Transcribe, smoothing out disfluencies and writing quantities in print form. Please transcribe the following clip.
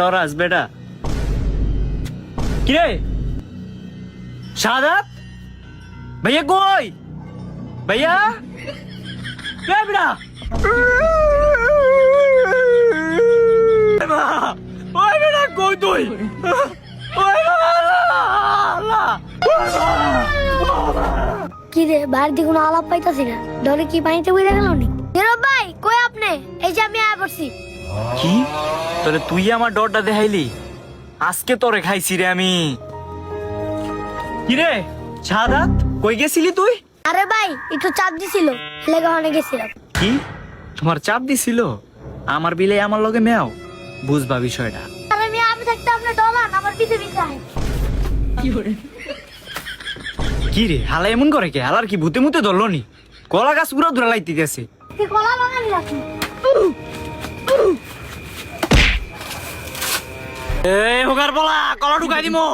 Taurus বেটা কিরে শাহাদাত ভাইয়া কই ভাইয়া কে বেটা ওই বেটা কই তুই ওই কি রে বাইরে দিয়ে কোনো আলাপ পাইতাছি না ডরে কি পানিতে বইরা গেল নি নীরব ভাই কই আপনি এই যে আমি আয়া পড়ছি কি তোরে তুই আমার ডরটা দেখাইলি আজকে তোরে খাইছি রে আমি কিরে শাহাদাত কই গেছিলি তুই আরে ভাই একটু চাপ দিছিল লেগে অনেক গেছিলাম কি তোমার চাপ দিছিল আমার বিলে আমার লগে মেও বুঝবা বিষয়টা আরে আমি থাকতে আপনি ডলান আমার পিছে পিছে আয় কি রে হালা এমন করে কে হালার কি ভূতে মুতে ধরলো নি কলা গাছ পুরো ধরে লাইতে গেছে তুই কলা বাগানি রাখি এই হোগার বলা কলা ঢুকাই দিমো